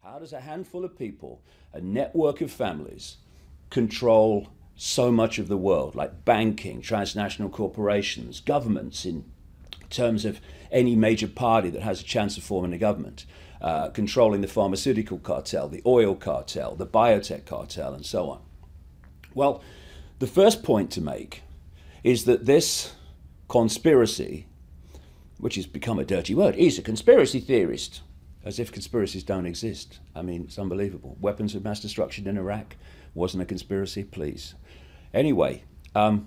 How does a handful of people, a network of families, control so much of the world, like banking, transnational corporations, governments in terms of any major party that has a chance of forming a government, controlling the pharmaceutical cartel, the oil cartel, the biotech cartel, and so on? Well, the first point to make is that this conspiracy, which has become a dirty word, he's a conspiracy theorist, as if conspiracies don't exist. I mean, it's unbelievable. Weapons of mass destruction in Iraq wasn't a conspiracy, please. Anyway, the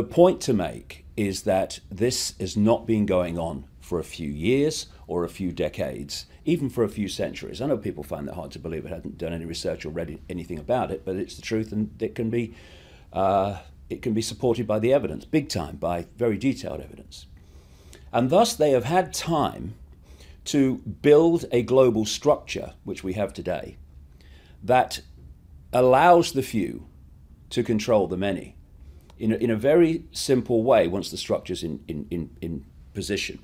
point to make is that this has not been going on for a few years or a few decades, even for a few centuries. I know people find that hard to believe. I haven't done any research or read anything about it, but it's the truth, and it can be supported by the evidence, big time, by very detailed evidence. And thus they have had time to build a global structure, which we have today, that allows the few to control the many in a very simple way once the structure's in position.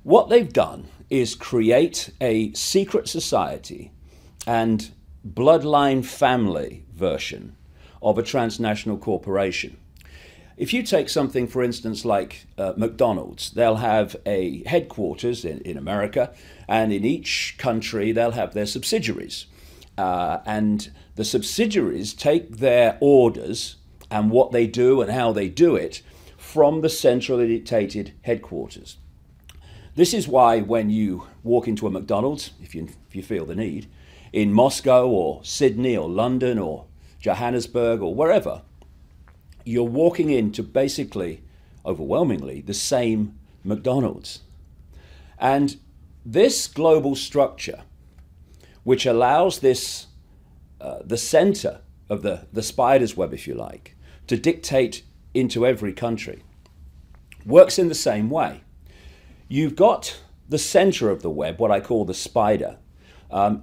What they've done is create a secret society and bloodline family version of a transnational corporation. If you take something, for instance, like McDonald's, they'll have a headquarters in America, and in each country they'll have their subsidiaries. And the subsidiaries take their orders and what they do and how they do it from the centrally dictated headquarters. This is why when you walk into a McDonald's, if you feel the need, in Moscow or Sydney or London or Johannesburg or wherever, you're walking into basically, overwhelmingly, the same McDonald's. And this global structure, which allows this, the center of the spider's web, if you like, to dictate into every country, works in the same way. You've got the center of the web, what I call the spider,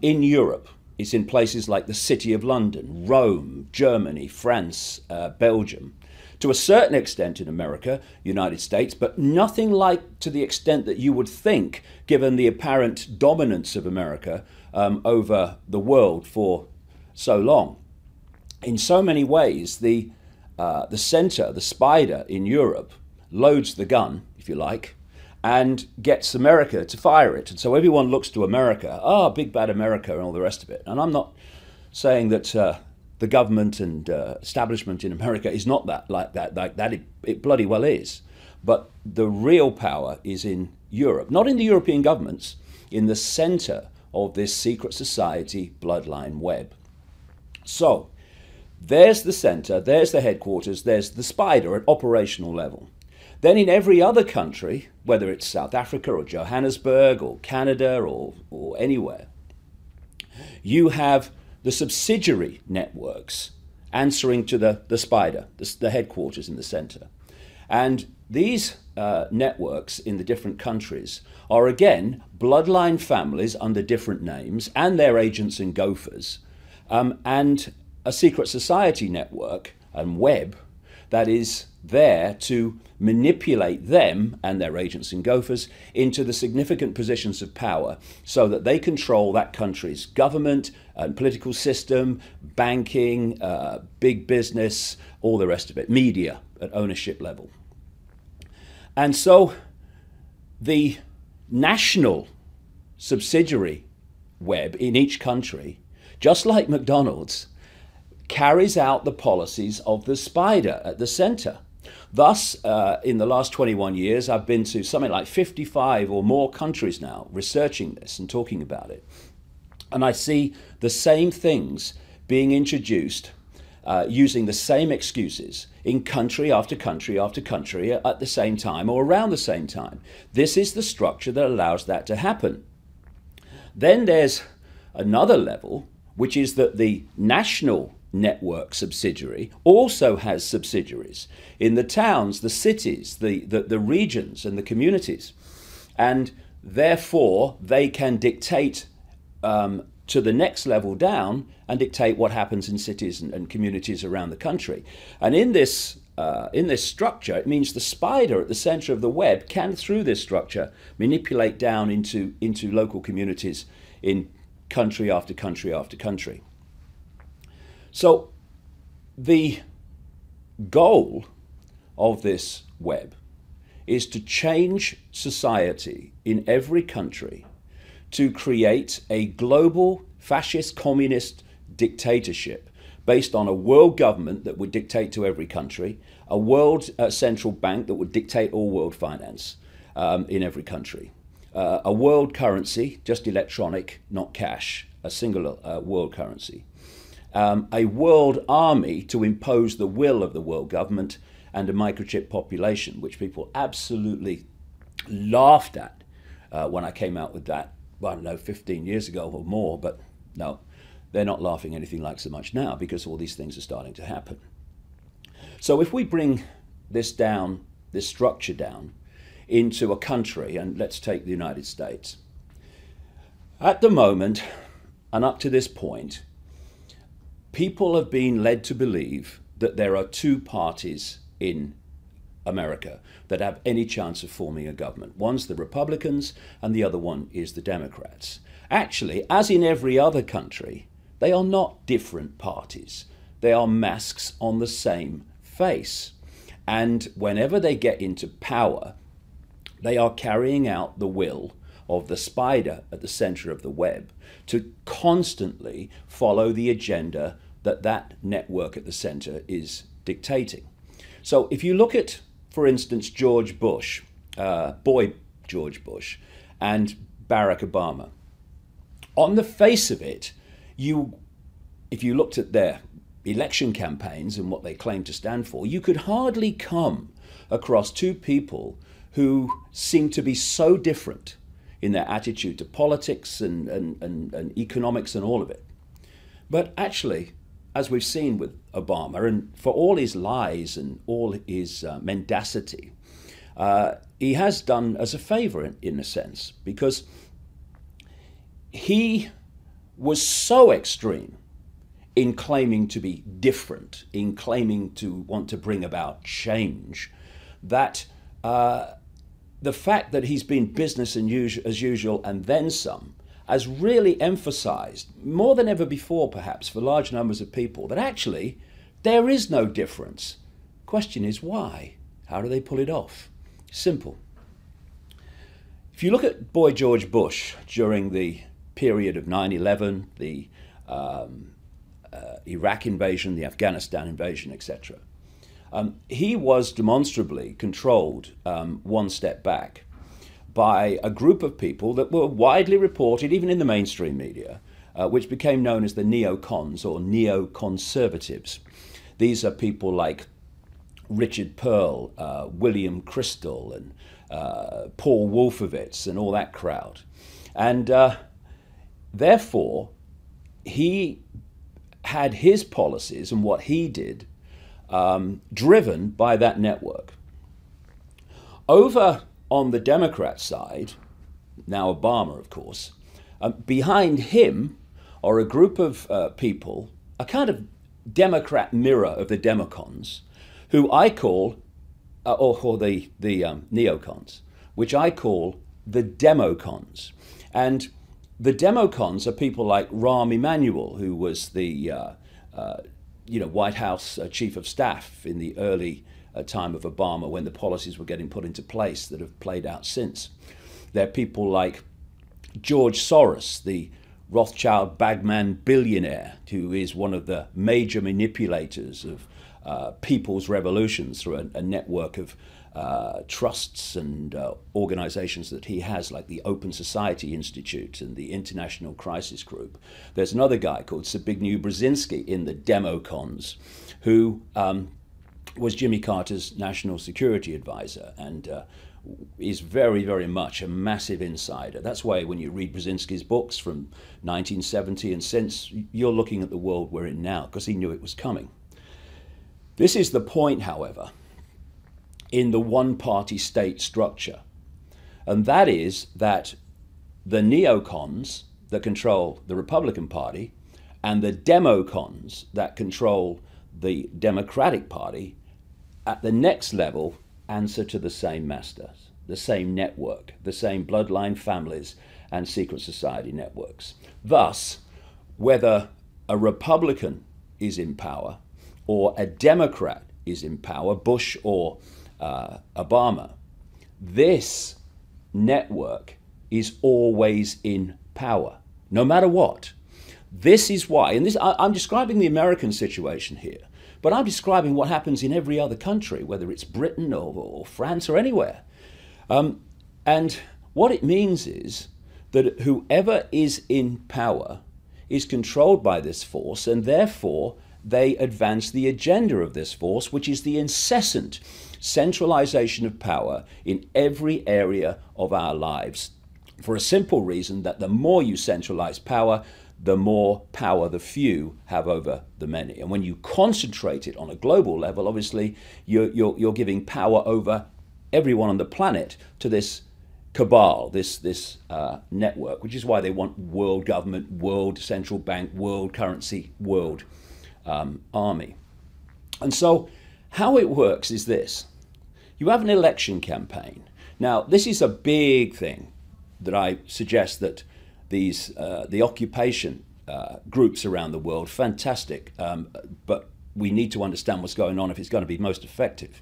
in Europe. It's in places like the City of London, Rome, Germany, France, Belgium. To a certain extent in America, United States, but nothing like to the extent that you would think, given the apparent dominance of America over the world for so long. In so many ways, the center, the spider in Europe, loads the gun, if you like, and gets America to fire it. And so everyone looks to America, big bad America and all the rest of it. And I'm not saying that the government and establishment in America is not like that. It bloody well is. But the real power is in Europe, not in the European governments, in the center of this secret society bloodline web. So there's the center, there's the headquarters, there's the spider at operational level. Then in every other country, whether it's South Africa or Johannesburg or Canada or anywhere, you have the subsidiary networks answering to the spider, the headquarters in the center. And these networks in the different countries are, again, bloodline families under different names and their agents and gophers, and a secret society network and web that is there to manipulate them and their agents and gophers into the significant positions of power so that they control that country's government and political system, banking, big business, all the rest of it, media at ownership level. And so the national subsidiary web in each country, just like McDonald's, carries out the policies of the spider at the center. Thus, in the last 21 years, I've been to something like 55 or more countries now researching this and talking about it. And I see the same things being introduced using the same excuses in country after country after country at the same time or around the same time. This is the structure that allows that to happen. Then there's another level, which is that the national network subsidiary also has subsidiaries in the towns, the cities, the regions and the communities. And therefore, they can dictate to the next level down and dictate what happens in cities and communities around the country. And in this in this structure, it means the spider at the center of the web can, through this structure, manipulate down into local communities in country after country after country. So the goal of this web is to change society in every country to create a global fascist communist dictatorship based on a world government that would dictate to every country, a world central bank that would dictate all world finance in every country, a world currency, just electronic, not cash, a single world currency, a world army to impose the will of the world government, and a microchip population, which people absolutely laughed at when I came out with that, well, I don't know, 15 years ago or more, but no, they're not laughing anything like so much now because all these things are starting to happen. So if we bring this down, this structure down, into a country, and let's take the United States. At the moment, and up to this point, people have been led to believe that there are two parties in America that have any chance of forming a government. One's the Republicans and the other one is the Democrats. Actually, as in every other country, they are not different parties. They are masks on the same face. And whenever they get into power, they are carrying out the will of the spider at the center of the web to constantly follow the agenda that that network at the center is dictating. So if you look at, for instance, George Bush, boy George Bush, and Barack Obama, on the face of it, if you looked at their election campaigns and what they claim to stand for, you could hardly come across two people who seem to be so different in their attitude to politics and economics and all of it. But actually, as we've seen with Obama, and for all his lies and all his mendacity, he has done us a favor in a sense, because he was so extreme in claiming to be different, in claiming to want to bring about change, that the fact that he's been business as usual and then some has really emphasized, more than ever before perhaps, for large numbers of people, that actually there is no difference. Question is why? How do they pull it off? Simple. If you look at boy George Bush during the period of 9/11, the Iraq invasion, the Afghanistan invasion, etc., he was demonstrably controlled one step back by a group of people that were widely reported, even in the mainstream media, which became known as the neocons or neoconservatives. These are people like Richard Pearl, William Crystal, and Paul Wolfowitz, and all that crowd. And therefore, he had his policies and what he did driven by that network. Over on the Democrat side, now Obama, of course, behind him are a group of people, a kind of Democrat mirror of the Democons, who I call, or the neocons, which I call the Democons. And the Democons are people like Rahm Emanuel, who was the White House chief of staff in the early time of Obama, when the policies were getting put into place that have played out since. There are people like George Soros, the Rothschild bagman billionaire, who is one of the major manipulators of people's revolutions through a network of trusts and organizations that he has, like the Open Society Institute and the International Crisis Group. There's another guy called Zbigniew Brzezinski in the Democons, who was Jimmy Carter's national security advisor and is very, very much a massive insider. That's why when you read Brzezinski's books from 1970 and since, you're looking at the world we're in now, because he knew it was coming. This is the point, however, in the one-party state structure, and that is that the neocons that control the Republican Party and the democons that control the Democratic Party at the next level answer to the same masters, the same network, the same bloodline families and secret society networks. Thus, whether a Republican is in power or a Democrat is in power, Bush or Obama, this network is always in power, no matter what. This is why, and I'm describing the American situation here, but I'm describing what happens in every other country, whether it's Britain or France or anywhere. And what it means is that whoever is in power is controlled by this force, and therefore they advance the agenda of this force, which is the incessant centralization of power in every area of our lives, for a simple reason that the more you centralize power, the more power the few have over the many. And when you concentrate it on a global level, obviously you're giving power over everyone on the planet to this cabal, this network, which is why they want world government, world central bank, world currency, world army. And so how it works is this. You have an election campaign. Now, this is a big thing that I suggest that the occupation groups around the world, fantastic, but we need to understand what's going on if it's going to be most effective.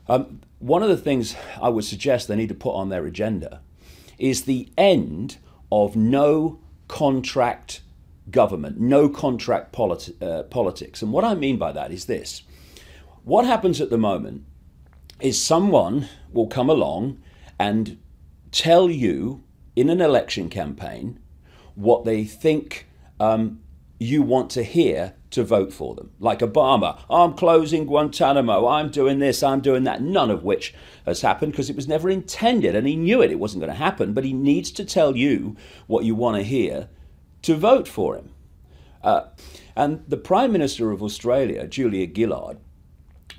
One of the things I would suggest they need to put on their agenda is the end of no contract government, no contract politics. And what I mean by that is this. What happens at the moment is someone will come along and tell you in an election campaign what they think you want to hear to vote for them. Like Obama, I'm closing Guantanamo, I'm doing this, I'm doing that, none of which has happened because it was never intended, and he knew it wasn't going to happen, but he needs to tell you what you want to hear to vote for him. And the Prime Minister of Australia, Julia Gillard,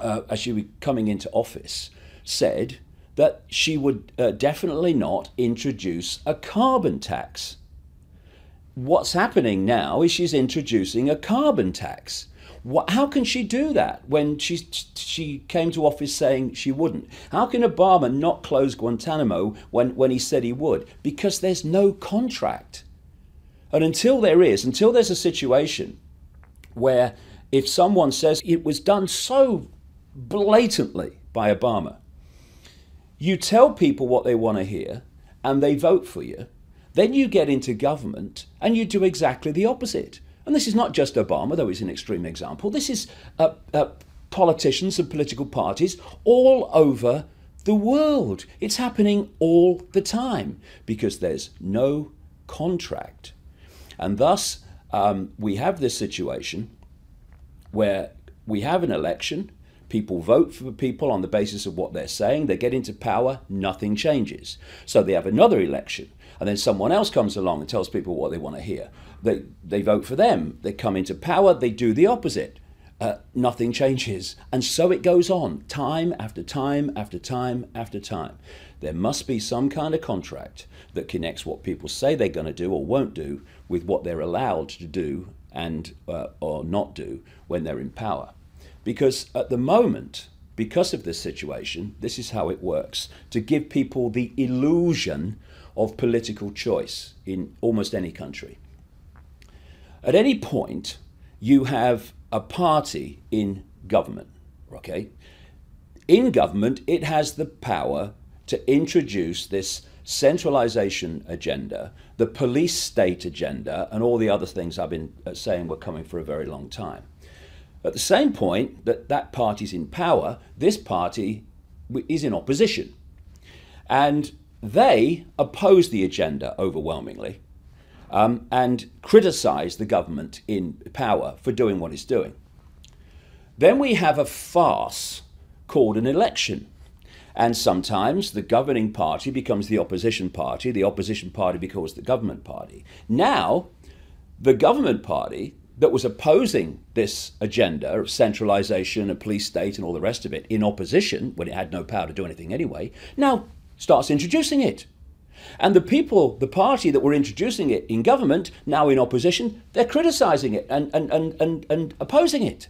as she was coming into office, said that she would definitely not introduce a carbon tax. What's happening now is she's introducing a carbon tax. How can she do that when she came to office saying she wouldn't? How can Obama not close Guantanamo when he said he would? Because there's no contract. And until there's a situation where if someone says it was done so blatantly by Obama, you tell people what they want to hear and they vote for you, then you get into government and you do exactly the opposite. And this is not just Obama, though he's an extreme example. This is politicians and political parties all over the world. It's happening all the time because there's no contract. And thus we have this situation where we have an election, people vote for people on the basis of what they're saying, they get into power, nothing changes. So they have another election, and then someone else comes along and tells people what they want to hear. They vote for them, they come into power, they do the opposite. Nothing changes. And so it goes on, time after time after time after time. There must be some kind of contract that connects what people say they're going to do or won't do with what they're allowed to do and or not do when they're in power. Because at the moment, because of this situation, this is how it works, to give people the illusion of political choice in almost any country. At any point, you have a party in government, okay? In government, it has the power to introduce this centralization agenda, the police state agenda, and all the other things I've been saying were coming for a very long time. At the same point that party's in power, this party is in opposition. And they oppose the agenda overwhelmingly and criticize the government in power for doing what it's doing. Then we have a farce called an election. And sometimes the governing party becomes the opposition party becomes the government party. Now, the government party that was opposing this agenda of centralization, a police state and all the rest of it in opposition, when it had no power to do anything anyway, now starts introducing it. And the party that were introducing it in government, now in opposition, they're criticizing it and opposing it.